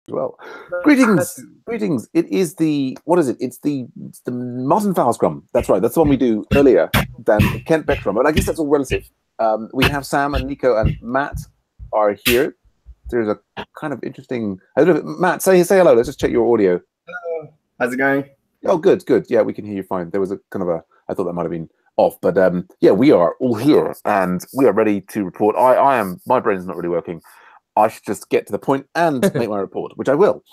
Well, greetings, greetings. It is the what is it? It's the Martin Fowler Scrum. That's right. That's the one we do earlier than Kent Beck Scrum. But I guess that's all relative. We have Sam and Nico and Matt are here. There's a kind of interesting. I don't know. Matt, say hello. Let's just check your audio. Hello. How's it going? Oh, good, good. Yeah, we can hear you fine. There was a kind of a. I thought that might have been off, but yeah, we are all here and we are ready to report. I am. My brain is not really working. I should just get to the point and make my report, which I will.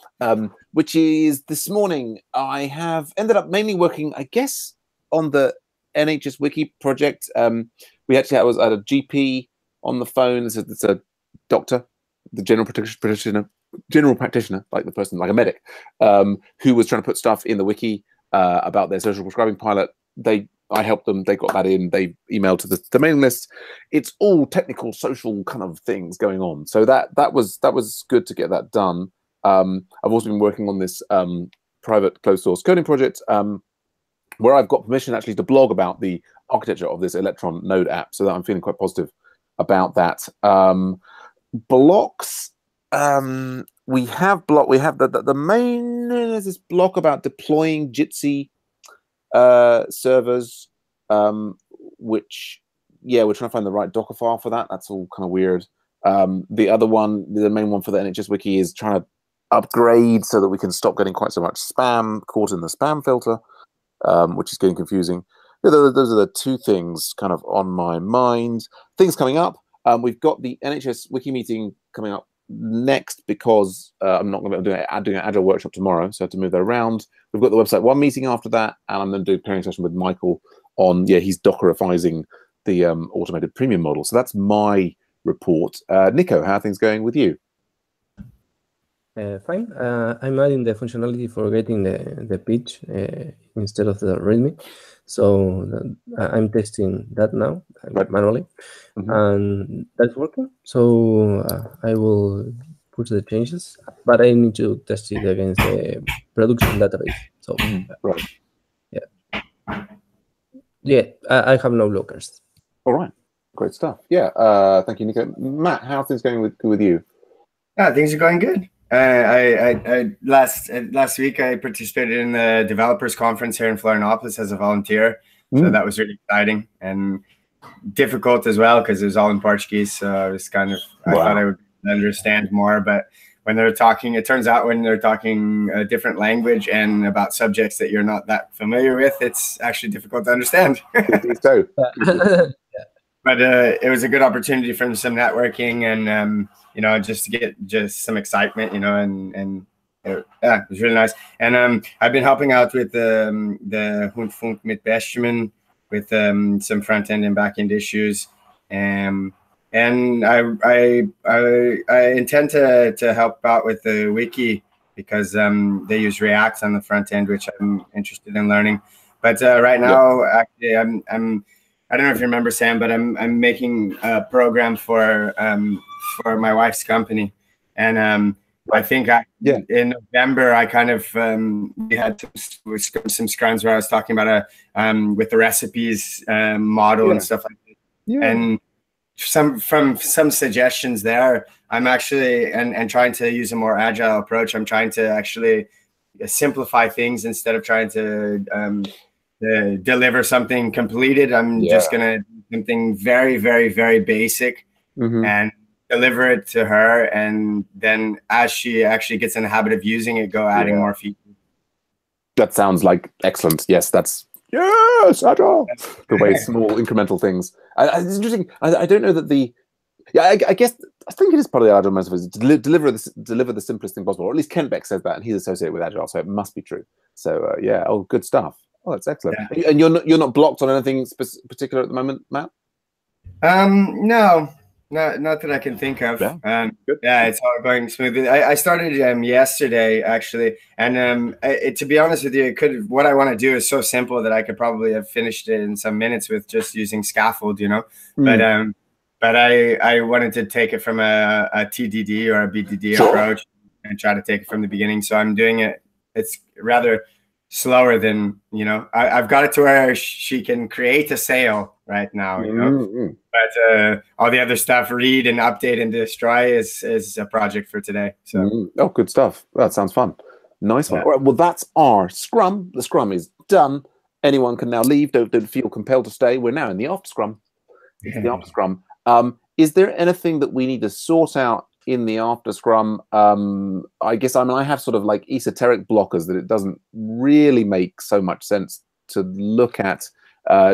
Which is this morning. I have ended up mainly working, I guess, on the NHS Wiki project. We actually had a GP on the phone. It's a doctor, the general practitioner, like the person, like a medic, who was trying to put stuff in the wiki about their social prescribing pilot. I helped them. They got that in. They emailed to the mailing list. It's all technical, social kind of things going on. So that was good to get that done. I've also been working on this private closed source coding project where I've got permission actually to blog about the architecture of this Electron node app. So that I'm feeling quite positive about that. Blocks. We have the main is this block about deploying Jitsi servers, which we're trying to find the right Docker file for that. That's all kind of weird. The other one, the main one for the NHS Wiki, is trying to upgrade so that we can stop getting quite so much spam caught in the spam filter, which is getting confusing. Those are the two things kind of on my mind. Things coming up. We've got the NHS Wiki meeting coming up next because I'm not going to be doing an Agile workshop tomorrow, so I have to move that around. We've got the website one meeting after that, and I'm going to do a pairing session with Michael on he's Dockerizing the automated premium model. So that's my report. Nico, how are things going with you? Fine. I'm adding the functionality for getting the pitch instead of the README. So I'm testing that now manually, and that's working. So I will put the changes, but I need to test it against the production database. So I have no blockers. All right, great stuff. Yeah, thank you, Nico. Matt, how are things going with you? Things are going good. Last week I participated in the developers conference here in Florianopolis as a volunteer. So that was really exciting and difficult as well because it was all in Portuguese. So I was I thought I would understand more, but when they're talking, it turns out when they're talking a different language and about subjects that you're not that familiar with, it's actually difficult to understand. So. But it was a good opportunity for some networking and just to get some excitement, and it was really nice. And I've been helping out with the Hundfunk mit Bestman with some front end and back end issues, and I intend to help out with the wiki because they use React on the front end, which I'm interested in learning. But right now, actually, I don't know if you remember, Sam, but I'm making a program for my wife's company, and I think in November I kind of we had some scrums where I was talking about with the recipes model and stuff like that, and from some suggestions there. I'm actually and trying to use a more agile approach. I'm trying to actually simplify things instead of trying to deliver something completed. I'm just gonna do something very, very, very basic and deliver it to her, and then as she actually gets in the habit of using it, go adding more features. That sounds like excellent. Yes, that's agile. The way small incremental things. It's interesting. I don't know that I guess I think it is part of the agile metaphor to deliver the simplest thing possible, or at least Ken Beck says that, and he's associated with agile, so it must be true. So good stuff. Oh, that's excellent. Yeah. And you're not blocked on anything particular at the moment, Matt? No, not that I can think of. It's all going smoothly. I started yesterday actually, and to be honest with you, what I want to do is so simple that I could probably have finished it in some minutes with just using scaffold, But I wanted to take it from a TDD or a BDD approach and try to take it from the beginning. So I'm doing it. It's rather slower than, you know, I've got it to where she can create a sale right now, you know, but all the other stuff, read and update and destroy, is a project for today. So oh, good stuff. That sounds fun. Nice one. All right, well, that's our Scrum. The Scrum is done. Anyone can now leave. Don't feel compelled to stay. We're now in the after Scrum. It's the after Scrum. Is there anything that we need to sort out in the after Scrum? I guess, I mean, I have sort of like esoteric blockers that it doesn't really make so much sense to look at.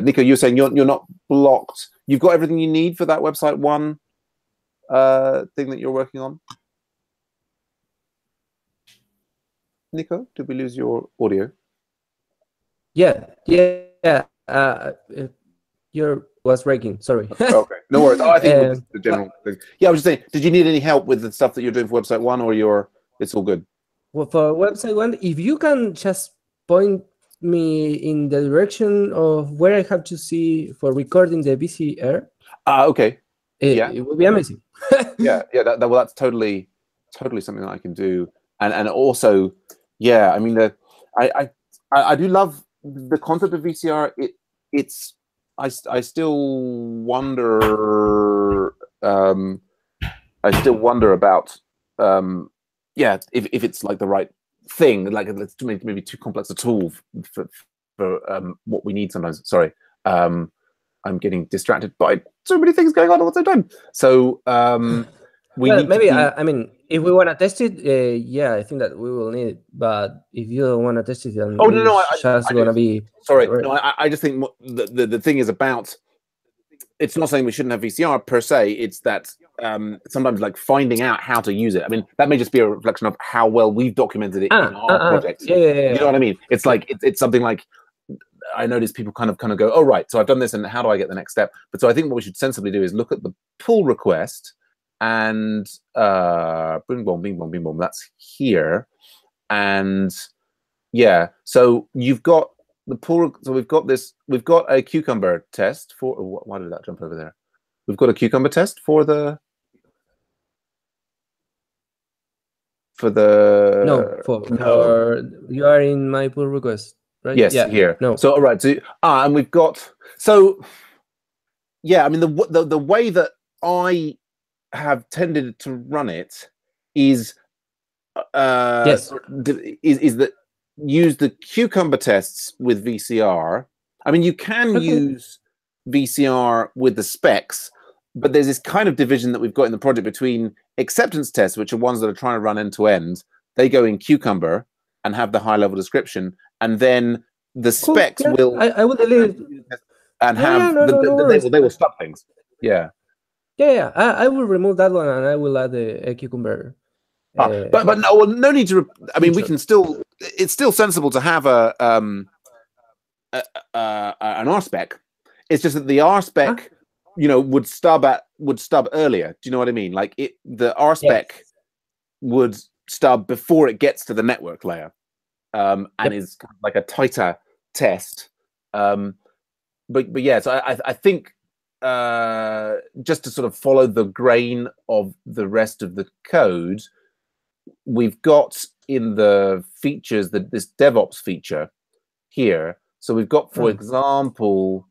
Nico, you're saying you're not blocked. You've got everything you need for that website one thing that you're working on? Nico, did we lose your audio? Yeah. Your was breaking. Sorry. Okay, no worries. Oh, I think it was the general thing. Yeah, I was just saying, did you need any help with the stuff that you're doing for website one, or it's all good? Well, for website one, if you can just point me in the direction of where I have to see for recording the VCR. Okay. It would be amazing. yeah. Well, that's totally something that I can do, and also, yeah. I mean, I do love the concept of VCR. It's I still wonder. I still wonder about if it's like the right thing. Like it's maybe too complex a tool for what we need sometimes. Sorry. I'm getting distracted by so many things going on at the same time. So I mean, if we want to test it, I think that we will need it. But if you don't want to test it, then it's just gonna be. Sorry, no, I just think the thing is about. It's not saying we shouldn't have VCR per se. It's that sometimes like finding out how to use it. I mean, that may just be a reflection of how well we've documented it in our project. Yeah. You know what I mean? It's like it's something like. I notice people kind of go, oh, right, so I've done this, and how do I get the next step? But so I think what we should sensibly do is look at the pull request, and bing bong, that's here. And yeah, so you've got the pull. So we've got a cucumber test for. Why did that jump over there? We've got a cucumber test for the. No, you are in my pull request. Right? Yes, here. No. So all right. So and we've got. So yeah, I mean the way that I have tended to run it is is that use the cucumber tests with VCR. I mean, you can use VCR with the specs, but there's this kind of division that we've got in the project between acceptance tests, which are ones that are trying to run end to end. They go in cucumber and have the high level description, and then the specs will. I will delete it and have they will stop things. Yeah. I will remove that one, and I will add a cucumber. But no need to. I mean, we can still. It's still sensible to have an RSpec. It's just that the RSpec, would stub earlier. Do you know what I mean? Like the RSpec would stub before it gets to the network layer, and is kind of like a tighter test. But yeah, so I think just to sort of follow the grain of the rest of the code, we've got in the features this DevOps feature here. So we've got, for example,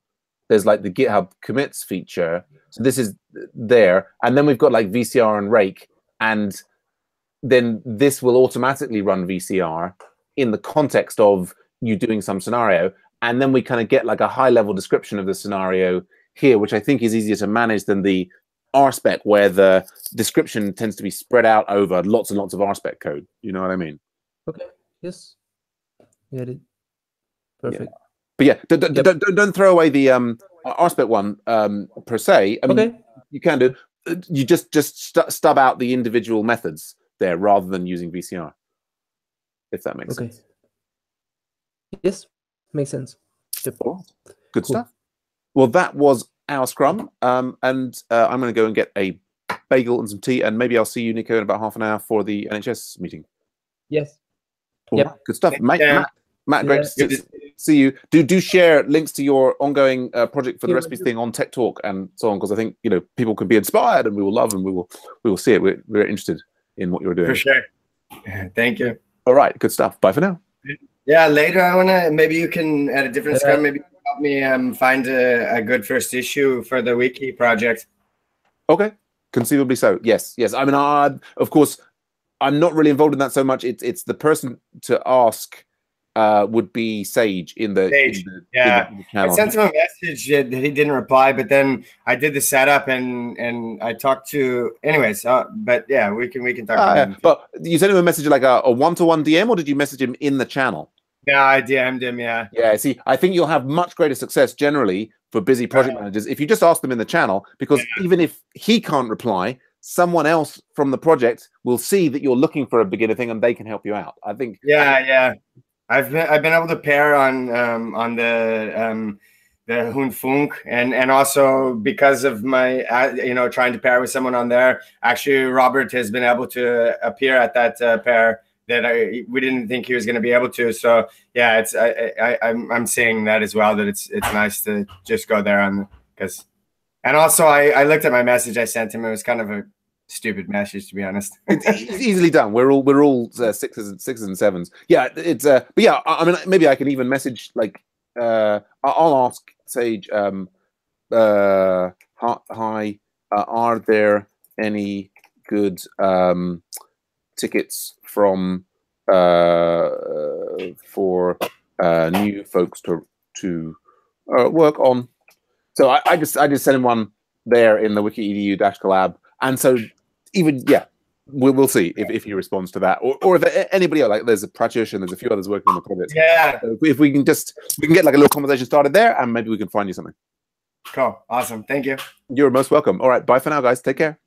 there's like the GitHub commits feature. So this is there, and then we've got like VCR and rake, and then this will automatically run VCR in the context of you doing some scenario, and then we kind of get like a high-level description of the scenario here, which I think is easier to manage than the RSpec, where the description tends to be spread out over lots and lots of RSpec code. You know what I mean? Okay. Yes. Get it. Perfect. Yeah. But yeah, don't throw away the RSpec one per se. I mean, you can do. You just stub out the individual methods there rather than using VCR, if that makes sense. Yes, makes sense. Yep. Good stuff. Well, that was our Scrum, and I'm going to go and get a bagel and some tea, and maybe I'll see you, Nico, in about half an hour for the NHS meeting. Yes. Right. Good stuff. Matt, great to see you. Do share links to your ongoing project for the recipes thing on Tech Talk and so on, because I think people can be inspired, and we will love, and we will see it. We're interested in what you're doing. For sure. Thank you. All right. Good stuff. Bye for now. Yeah, later I wanna, maybe you can at a different Scrum, maybe you can help me find a good first issue for the wiki project. Okay, conceivably so. Yes, yes. I mean, of course, I'm not really involved in that so much. It's the person to ask would be Sage in the yeah. in the channel. I sent him a message that he didn't reply, but then I did the setup and I talked to, anyways. But yeah, we can talk to him. But you sent him a message like a one-to-one DM, or did you message him in the channel? Yeah, I DM'd him. Yeah. Yeah. See, I think you'll have much greater success generally for busy project managers if you just ask them in the channel, because even if he can't reply, someone else from the project will see that you're looking for a beginner thing and they can help you out. I think. Yeah. I've been able to pair on the Hunfunk, and also because of my trying to pair with someone on there. Actually, Robert has been able to appear at that pair that we didn't think he was going to be able to. So yeah, it's I'm saying that as well, that it's nice to just go there because. And also, I looked at my message I sent him. It was kind of a stupid message, to be honest. It's easily done. We're all sixes and sevens. Yeah, it's but yeah. I mean, maybe I can even message like I'll ask Sage. Hi, are there any good tickets from for new folks to work on? So I just sent him one there in the Wiki EDU -collab, and so even we'll see if he responds to that, or if anybody else, like there's a Pratyush and there's a few others working on the project. Yeah, so if we can get like a little conversation started there, and maybe we can find you something. Cool, awesome, thank you. You're most welcome. All right, bye for now, guys. Take care.